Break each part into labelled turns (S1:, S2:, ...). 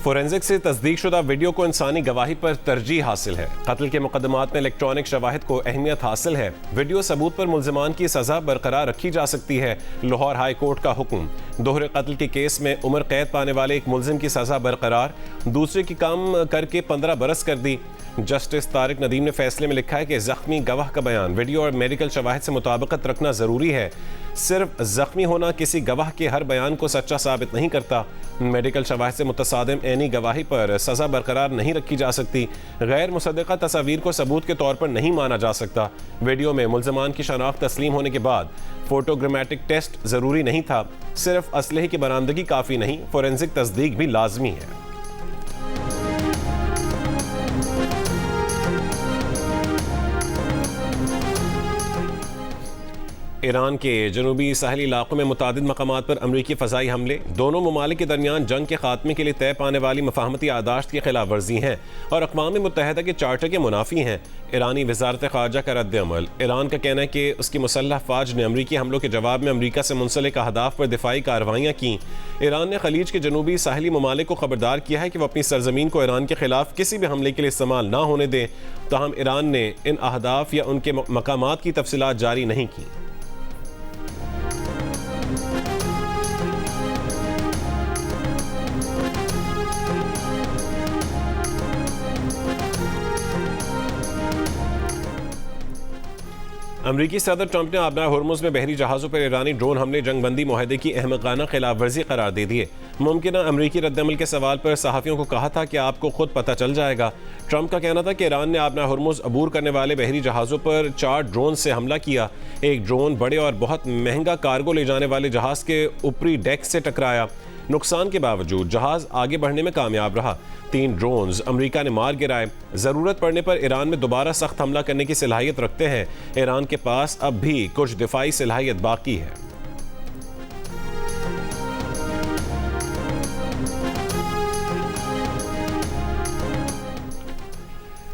S1: Forensic से तस्दीक शुदा वीडियो को इंसानी गवाही पर तरजीह हासिल है। कत्ल के मुकदमात में इलेक्ट्रॉनिक शवाहिद को अहमियत हासिल है। वीडियो सबूत पर मुल्जिमान की सजा बरकरार रखी जा सकती है। लाहौर हाई कोर्ट का हुक्म। दोहरे कत्ल के केस में उम्र कैद पाने वाले एक मुल्जिम की सजा बरकरार, दूसरे की कम करके 15 बरस कर दी। जस्टिस तारिक नदीम ने फैसले में लिखा है कि जख्मी गवाह का बयान वीडियो और मेडिकल शवाहिद से मुताबिकत रखना जरूरी है। सिर्फ जख्मी होना किसी गवाह के हर बयान को सच्चा साबित नहीं करता। मेडिकल शवाहिद से मुतसादिम ऐनी गवाही पर सजा बरकरार नहीं रखी जा सकती। गैर मुसद्दक़ा तस्वीर को सबूत के तौर पर नहीं माना जा सकता। वीडियो में मुल्ज़मान की शनाख्त तस्लीम होने के बाद फोटोग्रामेटिक टेस्ट ज़रूरी नहीं था। सिर्फ असलहे की बरामदगी काफ़ी नहीं, फोरेंसिक तस्दीक भी लाजमी है। ईरान के जनूबी साहली इलाकों में मुतादिद मकामात पर अमरीकी फ़ज़ाई हमले दोनों ममालिक के दरमियान जंग के खात्मे के लिए तय पाने वाली मफाहमती आदाश्त की खिलाफ वर्जी हैं और अक़वाम मुत्तहिदा के चार्टर के मुनाफी हैं। ईरानी वज़ारत ख़ारजा का रद्द-ए-अमल। ईरान का कहना है कि उसकी मुसल्लह फ़ौज ने अमरीकी हमलों के जवाब में अमरीका से मुंसलिक अहदाफ पर दिफाई कार्रवाइयाँ की। ईरान ने खलीज के जनूबी साहली ममालिक को खबरदार किया है कि वह अपनी सरजमीन को ईरान के खिलाफ किसी भी हमले के लिए इस्तेमाल ना होने दें। ताहम ईरान ने इन अहदाफ या उनके मकामात की तफसीलात जारी नहीं की। अमरीकी सदर ट्रंप ने आबना होर्मुज़ में बहरी जहाज़ों पर ईरानी ड्रोन हमले जंगबंदी मुआहदे की अहमकाना खिलाफ वर्जी करार दे दिए। मुमकिन अमरीकी रद्दमल के सवाल पर सहाफ़ियों को कहा था कि आपको खुद पता चल जाएगा। ट्रंप का कहना था कि ईरान ने आबना होर्मुज़ अबूर करने वाले बहरी जहाज़ों पर 4 ड्रोन से हमला किया। एक ड्रोन बड़े और बहुत महंगा कार्गो ले जाने वाले जहाज़ के ऊपरी डेक से टकराया। नुकसान के बावजूद जहाज़ आगे बढ़ने में कामयाब रहा। 3 ड्रोन्स अमरीका ने मार गिराए। ज़रूरत पड़ने पर ईरान में दोबारा सख्त हमला करने की सलाहियत रखते हैं। ईरान के पास अब भी कुछ दिफाई सलाहियत बाकी है।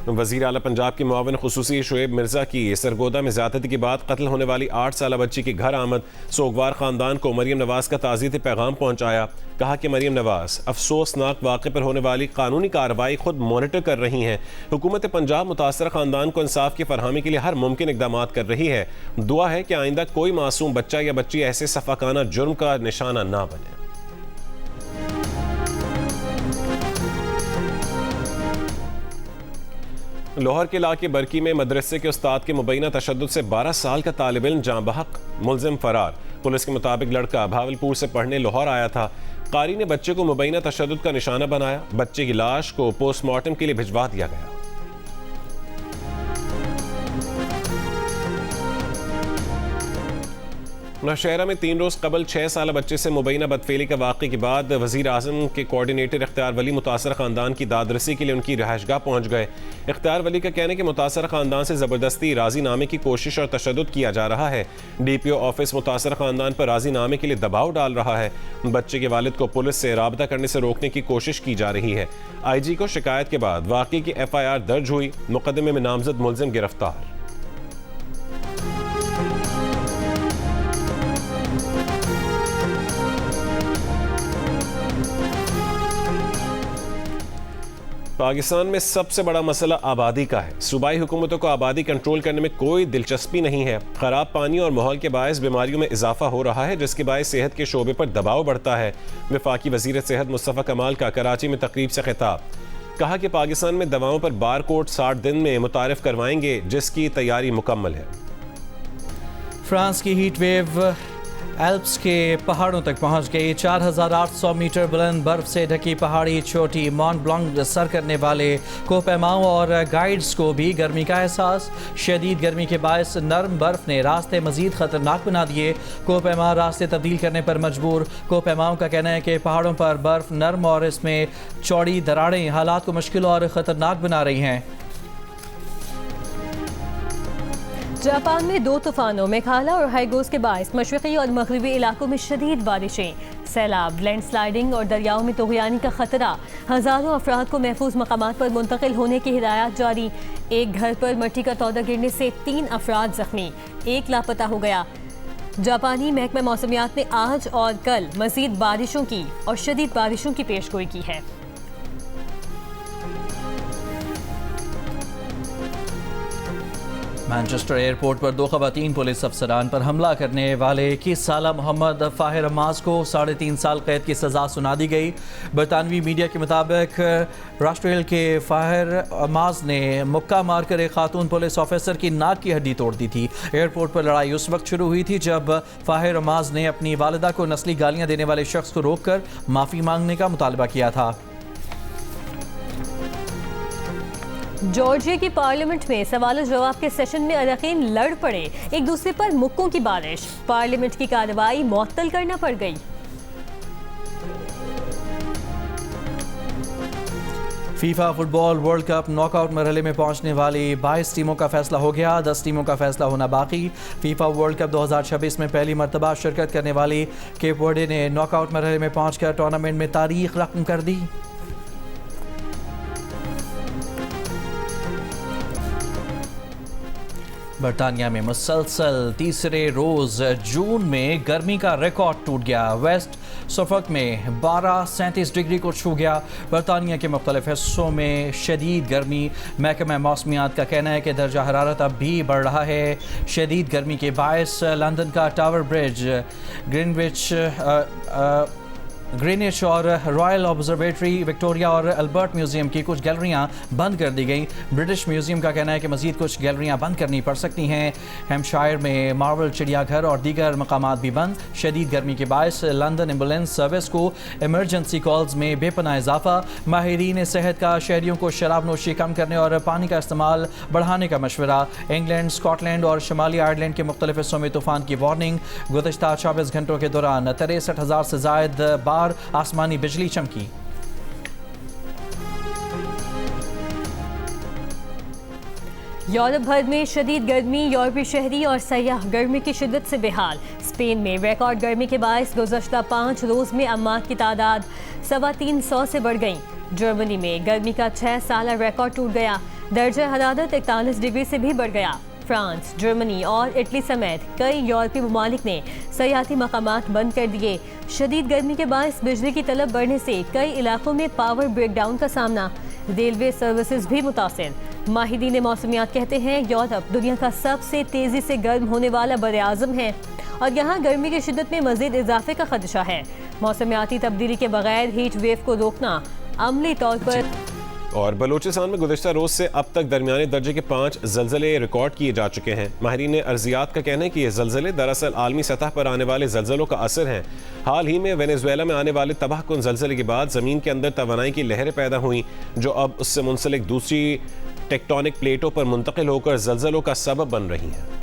S1: वज़ीर आला पंजाब के मुआविन खुसूसी शुएब मिर्ज़ा की सरगोदा में ज़्यादती के बाद कत्ल होने वाली 8 साला बच्ची के घर आमद सोगवार ख़ानदान को मरीम नवाज़ का ताज़ियती पैगाम पहुँचाया। कहा कि मरीम नवाज़ अफसोसनाक वाक़े पर होने वाली कानूनी कार्रवाई खुद मॉनिटर कर रही हैं। हुकूमत पंजाब मुतासर ख़ानदान को इंसाफ की फरहमी के लिए हर मुमकिन इक़दाम कर रही है। दुआ है कि आइंदा कोई मासूम बच्चा या बच्ची ऐसे सफ़ाकाना जुर्म का निशाना ना बने। लाहौर के इलाके बरकी में मदरसे के उस्ताद के मुबैना तशद्दुद से 12 साल का तालिब इल्म जाँ बहक, मुलजिम फरार। पुलिस के मुताबिक लड़का भावलपुर से पढ़ने लाहौर आया था। कारी ने बच्चे को मुबैना तशद्दुद का निशाना बनाया। बच्चे की लाश को पोस्टमार्टम के लिए भिजवा दिया गया। नौशहरा में 3 रोज़ कबल 6 साल बच्चे से मुबैना बदफेली का वाक़े के बाद वज़ीर आज़म के कोऑर्डिनेटर इख्तियार वली मुतासर ख़ानदान की दादरसी के लिए उनकी रहायशगाह पहुँच गए। इख्तियार वली का कहना है कि मुतासर ख़ानदान से ज़बरदस्ती राज़ीनामे की कोशिश और तशद्दुद किया जा रहा है। DPO ऑफिस मुतासर ख़ानदान पर राज़ीनामे के लिए दबाव डाल रहा है। बच्चे के वालिद को पुलिस से राबता करने से रोकने की कोशिश की जा रही है। IG को शिकायत के बाद वाक़े की FIR दर्ज हुई। मुकदमे में नामजद मुलजिम गिरफ्तार। पाकिस्तान में सबसे बड़ा मसला आबादी का है। सूबाई हुकूमतों को आबादी कंट्रोल करने में कोई दिलचस्पी नहीं है। ख़राब पानी और माहौल के बायस बीमारियों में इजाफा हो रहा है, जिसके बायस सेहत के शोबे पर दबाव बढ़ता है। वफाकी वज़ीर सेहत मुस्तफ़ा कमाल का कराची में तकरीब से खिताब। कहा कि पाकिस्तान में दवाओं पर बार कोड 60 दिन में मुतारिफ करवाएंगे, जिसकी तैयारी मुकम्मल है।
S2: फ्रांस की हीट वेव एल्प्स के पहाड़ों तक पहुंच गई। 4800 मीटर बुलंद बर्फ से ढकी पहाड़ी चोटी मॉन्ट ब्लांक सर करने वाले कोहपैमाओं और गाइड्स को भी गर्मी का एहसास। शदीद गर्मी के बायस नरम बर्फ ने रास्ते मजीद खतरनाक बना दिए। कोहपैमा रास्ते तब्दील करने पर मजबूर। कोहपैमाओं का कहना है कि पहाड़ों पर बर्फ नरम और इसमें चौड़ी दरारें हालात को मुश्किल और ख़तरनाक बना रही हैं।
S3: जापान में 2 तूफानों मेघालय और हाइगोस के बायस मशरक़ी और मगरबी इलाकों में शदीद बारिशें, सैलाब, लैंडस्लाइडिंग और दरियाओं में तूग़यानी का खतरा। हज़ारों अफराद को महफूज मकामात पर मुंतकिल होने की हिदायत जारी। एक घर पर मट्टी का तौदा गिरने से 3 अफराद जख्मी, 1 लापता हो गया। जापानी महकमा मौसमियात ने आज और कल मजीद बारिशों की और शदीद बारिशों की पेशगोई की है।
S2: मैनचेस्टर एयरपोर्ट पर 2 ख़वातीन पुलिस अफसरान पर हमला करने वाले 21 साला मोहम्मद फ़ाहिर अम्माज को 3.5 साल कैद की सज़ा सुना दी गई। बरतानवी मीडिया के मुताबिक राष्ट्रहिल के फ़ाहिर अम्माज ने मुक्का मारकर एक खातून पुलिस ऑफिसर की नाक की हड्डी तोड़ दी थी। एयरपोर्ट पर लड़ाई उस वक्त शुरू हुई थी जब फ़ाहिर अम्माज ने अपनी वालिदा को नस्ली गालियाँ देने वाले शख्स को रोककर माफ़ी मांगने का मुतालबा किया था।
S3: जॉर्जिया की पार्लियामेंट में सवाल जवाब के सेशन में अरकान लड़ पड़े, एक दूसरे पर मुक्कों की बारिश, पार्लियामेंट की कार्रवाई मुअत्तल करना पड़ गई।
S2: FIFA football world cup knockout मरहले में पहुंचने वाली 22 टीमों का फैसला हो गया, 10 टीमों का फैसला होना बाकी। फीफा वर्ल्ड कप 2026 में पहली मरतबा शिरकत करने वाली केप वर्डे ने नॉकआउट मरहले में पहुंचकर टूर्नामेंट में तारीख रकम कर दी। बरतानिया में मुसलसल तीसरे रोज़ जून में गर्मी का रिकॉर्ड टूट गया। वेस्ट सफक में 37 डिग्री को छू गया। बरतानिया के मुख्तलिफ हिस्सों में शदीद गर्मी। महकमा मौसमियात का कहना है कि दर्जा हरारत अब भी बढ़ रहा है। शदीद गर्मी के बायस लंदन का टावर ब्रिज, ग्रीनिच और रॉयल ऑब्जर्वेटरी, विक्टोरिया और अल्बर्ट म्यूजियम की कुछ गैलरियां बंद कर दी गई। ब्रिटिश म्यूजियम का कहना है कि मजीद कुछ गैलरियां बंद करनी पड़ सकती हैं। हैम्पशायर में मार्वल चिड़ियाघर और दीगर मकामात भी बंद। शदीद गर्मी के बायस लंदन एम्बुलेंस सर्विस को इमरजेंसी कॉल्स में बेपनाह इजाफा। माहिरीन सेहत का शहरियों को शराब नोशी कम करने और पानी का इस्तेमाल बढ़ाने का मशवरा। इंग्लैंड, स्कॉटलैंड और शुमाली आयरलैंड के मुख्तलिफ हिस्सों में तूफान की वार्निंग। गुज़श्ता 24 घंटों के दौरान 63,000 से जायद बार आसमानी बिजली चमकी।
S3: यूरोप भर में शदीद गर्मी, यूरोपीय शहरी और सयाह गर्मी की शिद्दत से बेहाल। स्पेन में रिकॉर्ड गर्मी के बायस गुज़श्ता 5 रोज़ में अम्मात की तादाद 350 से बढ़ गई। जर्मनी में गर्मी का 6 साला रिकॉर्ड टूट गया। दर्जा हरारत 41 डिग्री से भी बढ़ गया। फ्रांस, जर्मनी और इटली समेत कई यूरोपीय ममालिक ने सयाहती मकामात बंद कर दिए। शदीद गर्मी के बायस बिजली की तलब बढ़ने से कई इलाकों में पावर ब्रेकडाउन का सामना। रेलवे सर्विसेज भी मुतासिर। माहिरीन मौसमियात कहते हैं यूरोप दुनिया का सबसे तेज़ी से गर्म होने वाला बरआज़म है और यहाँ गर्मी की शिद्दत में मज़ीद इजाफे का खदशा है। मौसमियाती तब्दीली के बगैर हीट वेव को रोकना अमली तौर पर।
S1: और बलूचिस्तान में गुज़श्ता रोज़ से अब तक दरमियाने दर्जे के 5 ज़लज़ले रिकॉर्ड किए जा चुके हैं। माहिरीन अर्जियात का कहना है कि ये ज़लज़ले दरअसल आलमी सतह पर आने वाले ज़लज़लों का असर हैं। हाल ही में वेनेजुएला में आने वाले तबाहकुन ज़लज़ले के बाद ज़मीन के अंदर तवानाई की लहरें पैदा हुई जो अब उससे मुंसलिक दूसरी टेक्टोनिक प्लेटों पर मुंतकिल होकर ज़लज़लों का सबब बन रही हैं।